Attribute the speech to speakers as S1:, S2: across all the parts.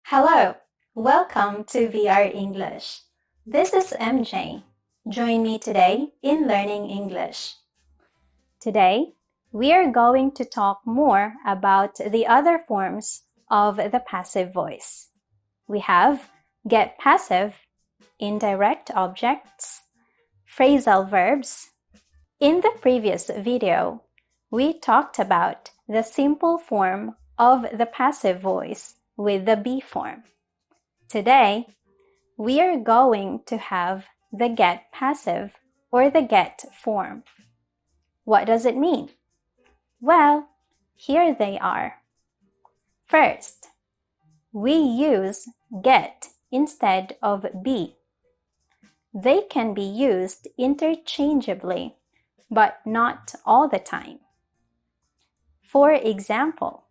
S1: Hello, welcome to VR English. This is MJ. Join me today in learning English. Today, we are going to talk more about the other forms of the passive voice. We have get passive, indirect objects, phrasal verbs. In the previous video, we talked about the simple form of the passive voice with the be form. Today, we are going to have the get passive or the get form. What does it mean? Well, here they are. First, we use get instead of be. They can be used interchangeably, but not all the time. For example,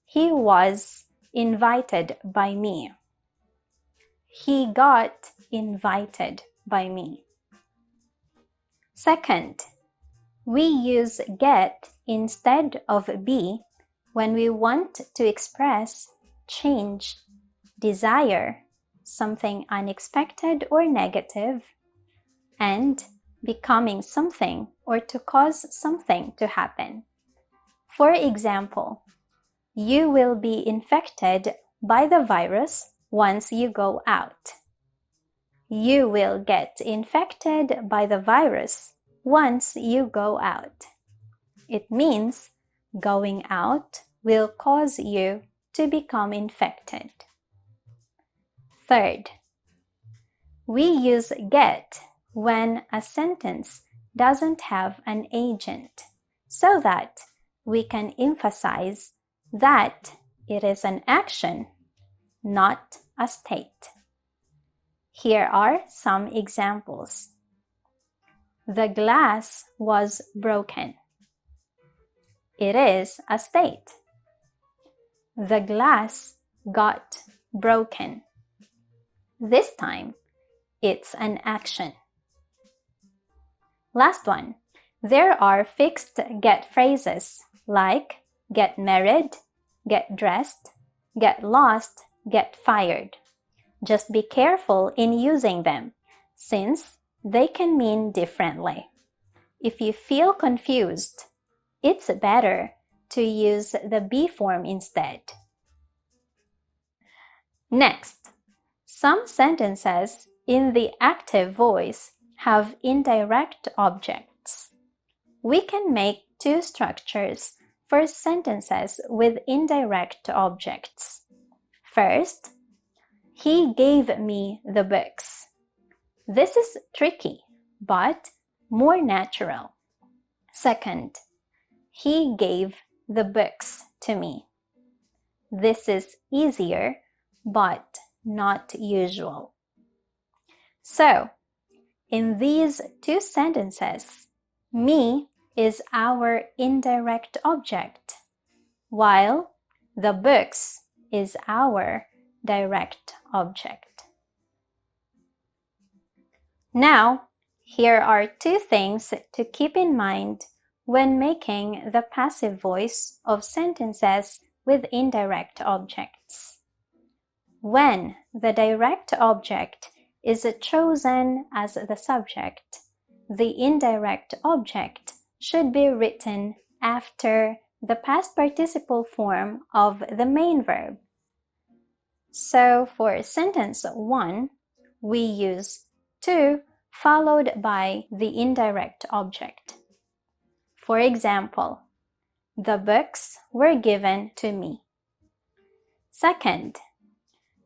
S1: he was invited by me. He got invited by me. Second, we use get instead of be when we want to express change, desire, something unexpected or negative, and becoming something or to cause something to happen. For example, you will be infected by the virus once you go out. You will get infected by the virus once you go out. It means going out will cause you to become infected. Third, we use get when a sentence doesn't have an agent so that we can emphasize that it is an action, not a state. Here are some examples. The glass was broken. It is a state. The glass got broken. This time, it's an action. Last one. There are fixed get phrases like get married, get dressed, get lost, get fired. Just be careful in using them, since they can mean differently. If you feel confused, it's better to use the be form instead. Next, some sentences in the active voice have indirect objects. We can make two structures for sentences with indirect objects. First, he gave me the books. This is tricky, but more natural. Second, he gave the books to me. This is easier, but not usual. So, in these two sentences, me is our indirect object, while the books is our direct object. Now, here are two things to keep in mind when making the passive voice of sentences with indirect objects. When the direct object is chosen as the subject, the indirect object should be written after the past participle form of the main verb. So for sentence 1, we use to followed by the indirect object. For example, the books were given to me. Second,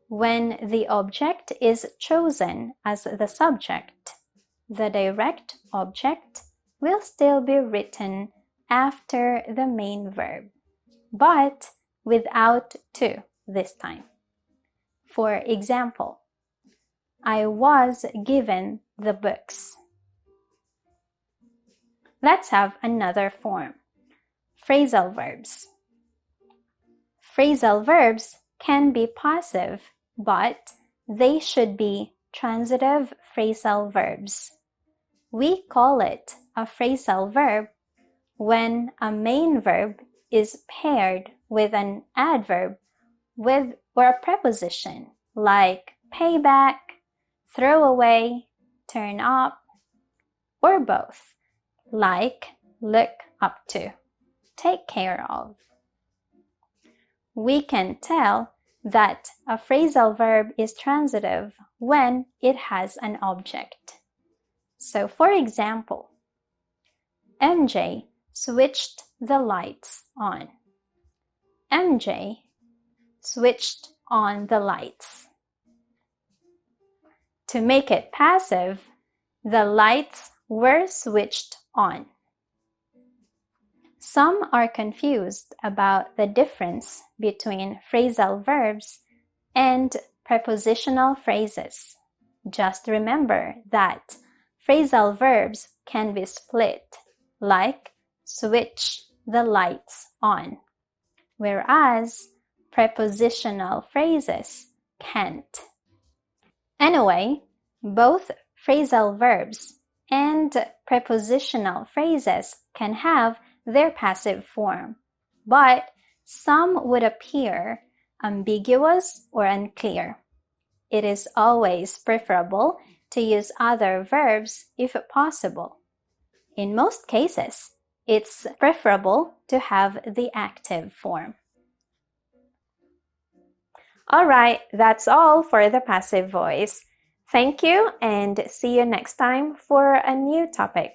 S1: when the object is chosen as the subject, the direct object will still be written after the main verb, but without to this time. For example, I was given the books. Let's have another form. Phrasal verbs. Phrasal verbs can be passive, but they should be transitive phrasal verbs. We call it a phrasal verb when a main verb is paired with an adverb with or a preposition like pay back, throw away, turn up, or both like look up to, take care of. We can tell that a phrasal verb is transitive when it has an object. So for example, MJ switched the lights on. MJ switched on the lights. To make it passive, the lights were switched on. Some are confused about the difference between phrasal verbs and prepositional phrases. Just remember that phrasal verbs can be split, like switch the lights on, whereas prepositional phrases can't. Anyway, both phrasal verbs and prepositional phrases can have their passive form, but some would appear ambiguous or unclear. It is always preferable to use other verbs if possible. In most cases, it's preferable to have the active form. Alright, that's all for the passive voice. Thank you and see you next time for a new topic.